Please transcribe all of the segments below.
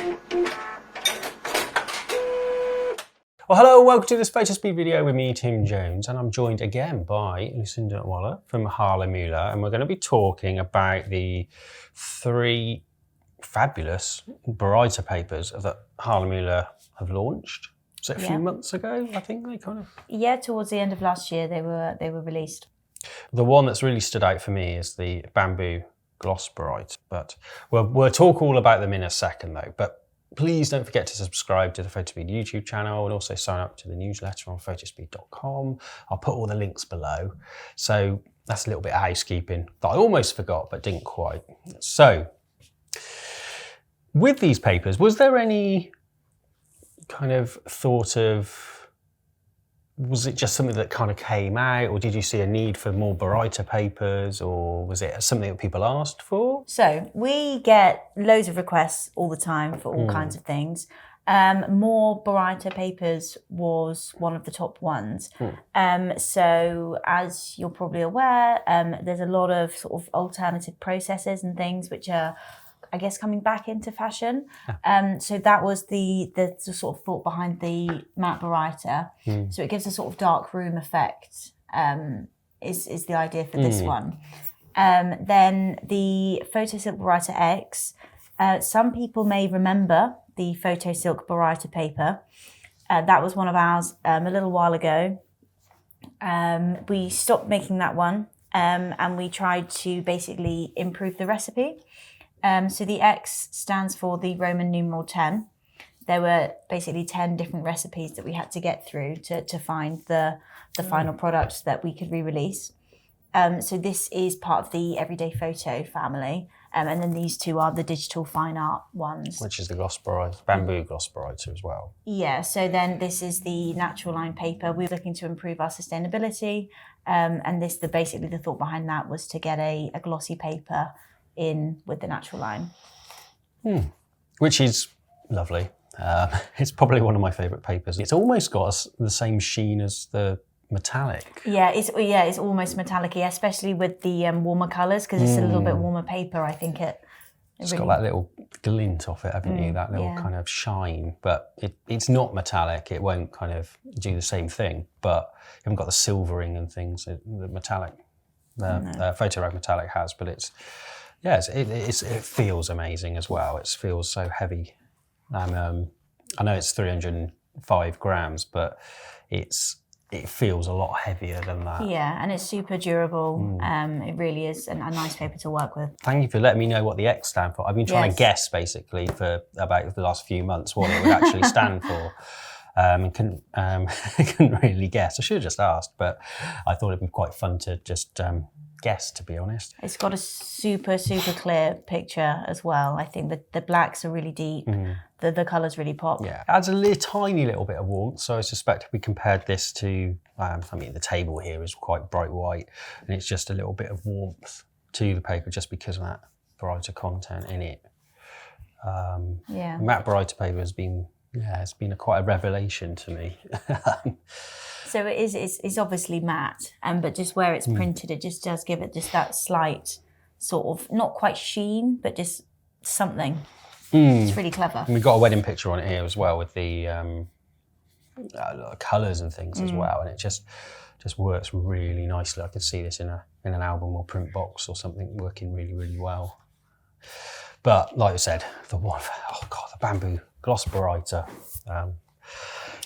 Well, hello, welcome to this Fotospeed video with me, Tim Jones, and I'm joined again by Lucinda Waller from Hahnemuehle, and we're going to be talking about the 3 fabulous Baryta papers that Hahnemuehle have launched. Was it a few months ago? I think they kind of... Yeah, towards the end of last year they were released. The one that's really stood out for me is the Bamboo Gloss Baryta, but we'll talk all about them in a second though. But please don't forget to subscribe to the Fotospeed YouTube channel and also sign up to the newsletter on photospeed.com. I'll put all the links below. So that's a little bit of housekeeping that I almost forgot but didn't quite. So with these papers, was there any kind of thought of, was it just something that kind of came out, or did you see a need for more Baryta papers, or was it something that people asked for? So we get loads of requests all the time for all kinds of things. More Baryta papers was one of the top ones. So as you're probably aware, there's a lot of sort of alternative processes and things which are, I guess, coming back into fashion. So that was the sort of thought behind the matte Baryta. So it gives a sort of dark room effect, is the idea for this one. Then the Photo Silk Baryta X, some people may remember the Photo Silk Baryta paper. That was one of ours a little while ago. We stopped making that one and we tried to basically improve the recipe. So the X stands for the Roman numeral 10. There were basically 10 different recipes that we had to get through to find the final product that we could re-release. So this is part of the Everyday Photo family. And then these 2 are the digital fine art ones. Which is the Gloss Baryta, Bamboo Gloss Baryta as well. Yeah, so then this is the natural line paper. We're looking to improve our sustainability. And basically the thought behind that was to get a glossy paper in with the natural line. Which is lovely. It's probably one of my favourite papers. It's almost got the same sheen as the metallic. Yeah, it's almost metallic-y, especially with the warmer colours, because it's a little bit warmer paper. I think it's really got that little glint off it, haven't you? That little kind of shine, but it's not metallic. It won't kind of do the same thing, but you haven't got the silvering and things that the metallic, Photorag metallic has, but it's... Yes, it feels amazing as well. It feels so heavy. I know it's 305 grams, but it feels a lot heavier than that. Yeah, and it's super durable. It really is a nice paper to work with. Thank you for letting me know what the X stand for. I've been trying to guess basically for about the last few months what it would actually stand for. And couldn't really guess. I should have just asked, but I thought it'd be quite fun to just guess, to be honest. It's got a super clear picture as well. I think that the blacks are really deep. The colours really pop. Yeah, it adds a tiny little bit of warmth. So I suspect if we compared this to, the table here is quite bright white, and it's just a little bit of warmth to the paper just because of that Baryta content in it. Matte Baryta paper has been, it's been quite a revelation to me. So it's obviously matte, but just where it's printed, it just does give it just that slight sort of, not quite sheen, but just something. It's really clever. And we've got a wedding picture on it here as well with the colours and things as well, and it just works really nicely. I could see this in an album or print box or something working really well. But like I said, the Bamboo Gloss Baryta.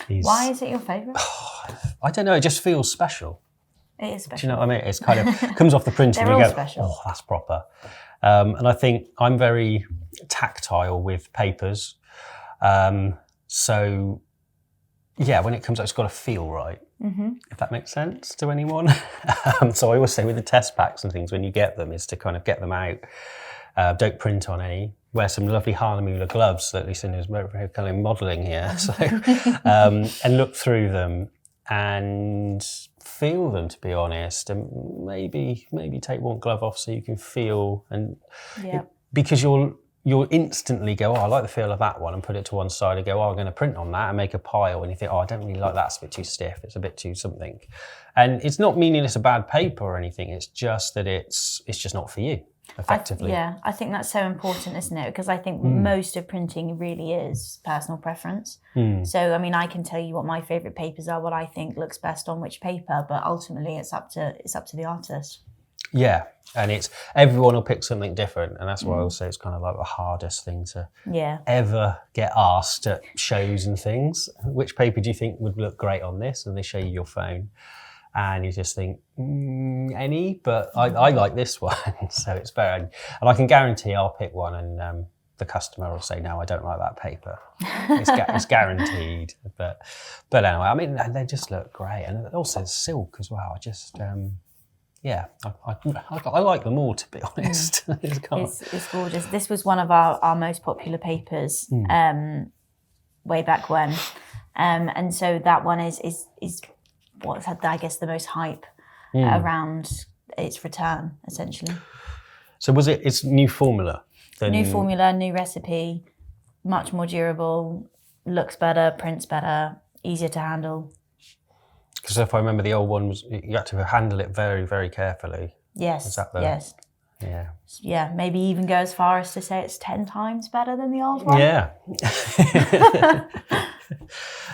Why is it your favourite? I don't know, it just feels special. It is special. Do you know what I mean? It's kind of, comes off the print and you go, special. Oh, that's proper. And I think I'm very tactile with papers. So yeah, when it comes out, it's got to feel right, if that makes sense to anyone. So I always say with the test packs and things, when you get them, is to kind of get them out. Don't print on any. Wear some lovely Hahnemuehle gloves that Lucinda's kind of modelling here. So, and look through them and feel them, to be honest, and maybe take one glove off so you can feel, and because you'll instantly go, oh, I like the feel of that one, and put it to one side and go, oh, I'm going to print on that and make a pile, and you think, oh, I don't really like that, it's a bit too stiff, it's a bit too something. And it's not meaning it's a bad paper or anything, it's just that it's just not for you. effectively. I think that's so important, isn't it? Because I think most of printing really is personal preference. So, I mean, I can tell you what my favourite papers are, what I think looks best on which paper, but ultimately it's up to the artist. Yeah, and it's everyone will pick something different, and that's why I always say it's kind of like the hardest thing to ever get asked at shows and things. Which paper do you think would look great on this? And they show you your phone, and you just think any, but I like this one, so it's better. And I can guarantee I'll pick one, and the customer will say, no, I don't like that paper. It's guaranteed. But anyway, I mean, they just look great, and also silk as well. I just. Yeah, I like them all, to be honest. It's gorgeous. This was one of our most popular papers way back when. And so that one is what's had, I guess, the most hype around its return, essentially. So it's new formula? New formula, new recipe, much more durable, looks better, prints better, easier to handle. Because if I remember, the old one was you had to handle it very, very carefully. Yes. Is that yes. Yeah. Yeah. Maybe even go as far as to say it's 10 times better than the old one. Yeah.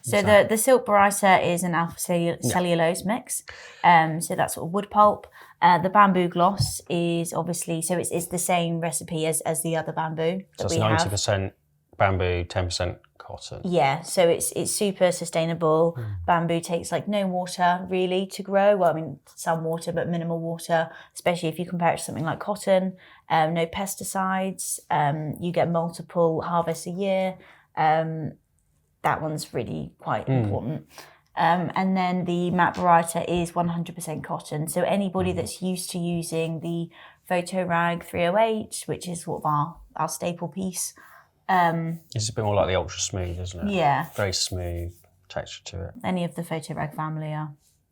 So the silk Baryta is an alpha cellulose mix. So that's sort of wood pulp. The bamboo gloss is obviously it's the same recipe as the other bamboo that we have. So it's 90% bamboo, 10% cotton. Yeah, so it's super sustainable. Bamboo takes like no water really to grow. Well, I mean, some water, but minimal water, especially if you compare it to something like cotton. No pesticides. You get multiple harvests a year. That one's really quite important. And then the matte Baryta is 100% cotton. So anybody that's used to using the Photorag 308, which is sort of our staple piece, it's a bit more like the ultra smooth, isn't it? Yeah. Very smooth texture to it. Any of the Photorag family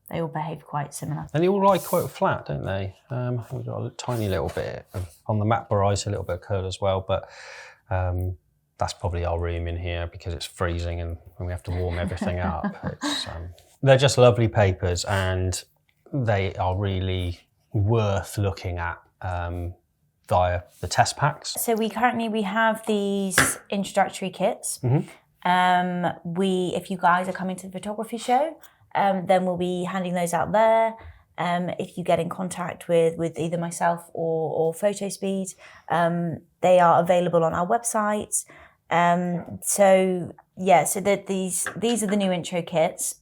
they all behave quite similar. And they all lie quite flat, don't they? We've got a tiny little bit on the matte Baryta, a little bit of curl as well, but that's probably our room in here because it's freezing and we have to warm everything up. They're just lovely papers, and they are really worth looking at. Via the test packs. So we have these introductory kits. If you guys are coming to the photography show, then we'll be handing those out there. If you get in contact with either myself or Fotospeed, they are available on our website. So these are the new intro kits.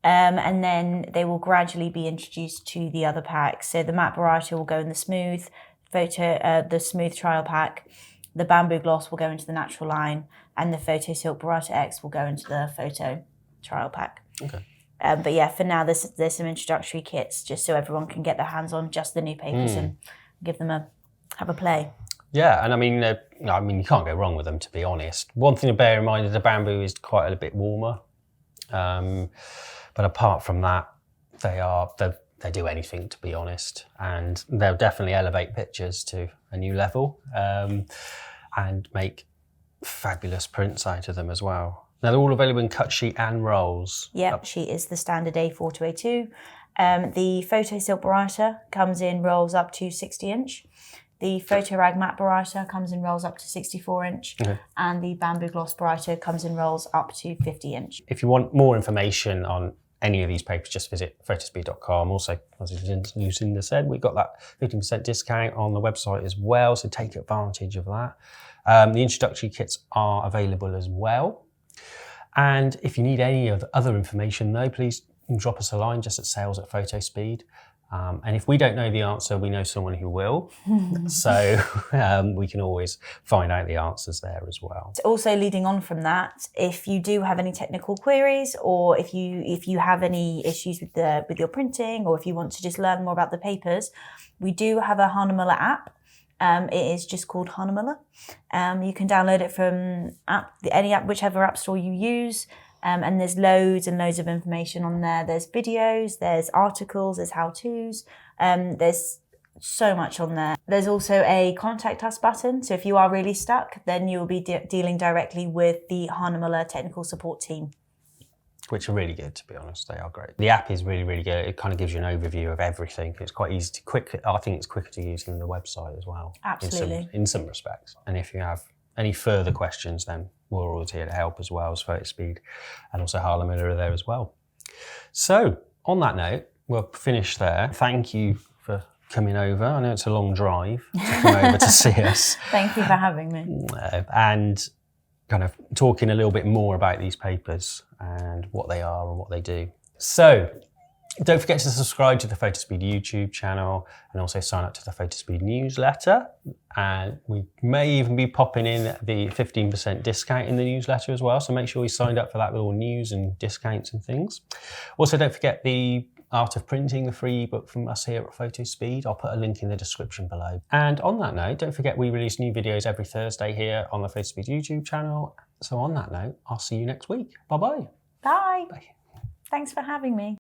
And then they will gradually be introduced to the other packs. So the matte Baryta will go in the smooth, the smooth trial pack, the bamboo gloss will go into the natural line, and the Photo Silk Baryta X will go into the photo trial pack. Okay. But yeah, for now there's some introductory kits just so everyone can get their hands on just the new papers and give them have a play. Yeah, and I mean you can't go wrong with them, to be honest. One thing to bear in mind is the bamboo is quite a bit warmer, but apart from that, they do anything, to be honest, and they'll definitely elevate pictures to a new level and make fabulous prints out of them as well. Now they're all available in cut sheet and rolls. Yep, sheet is the standard A4 to A2. The Photo Silk Baryta comes in rolls up to 60 inch. The Photorag matte Baryta comes in rolls up to 64 inch. Okay. And the Bamboo Gloss Baryta comes in rolls up to 50 inch. If you want more information on any of these papers, just visit photospeed.com. Also, as Lucinda said, we've got that 15% discount on the website as well, so take advantage of that. The introductory kits are available as well. And if you need any of the other information though, please drop us a line just at sales@Fotospeed. And if we don't know the answer, we know someone who will. So we can always find out the answers there as well. Also, leading on from that, if you do have any technical queries, or if you have any issues with your printing, or if you want to just learn more about the papers, we do have a Hahnemuehle app. It is just called Hahnemuehle. You can download it from any app, whichever app store you use. And there's loads and loads of information on there. There's videos, there's articles, there's how-tos. There's so much on there. There's also a contact us button. So if you are really stuck, then you'll be dealing directly with the Hahnemuehle technical support team. which are really good, to be honest. They are great. The app is really, really good. It kind of gives you an overview of everything. It's quite easy to I think it's quicker to use than the website as well. Absolutely. In some respects. And if you have any further questions, then we're always here to help as well as Fotospeed, and also Hahnemuehle are there as well. So on that note, we'll finish there. Thank you for coming over. I know it's a long drive to come over to see us. Thank you for having me. And kind of talking a little bit more about these papers and what they are and what they do. So don't forget to subscribe to the Fotospeed YouTube channel and also sign up to the Fotospeed newsletter. And we may even be popping in the 15% discount in the newsletter as well. So make sure you signed up for that with all news and discounts and things. Also, don't forget the Art of Printing, the free ebook from us here at Fotospeed. I'll put a link in the description below. And on that note, don't forget we release new videos every Thursday here on the Fotospeed YouTube channel. So on that note, I'll see you next week. Bye-bye. Bye. Bye. Thanks for having me.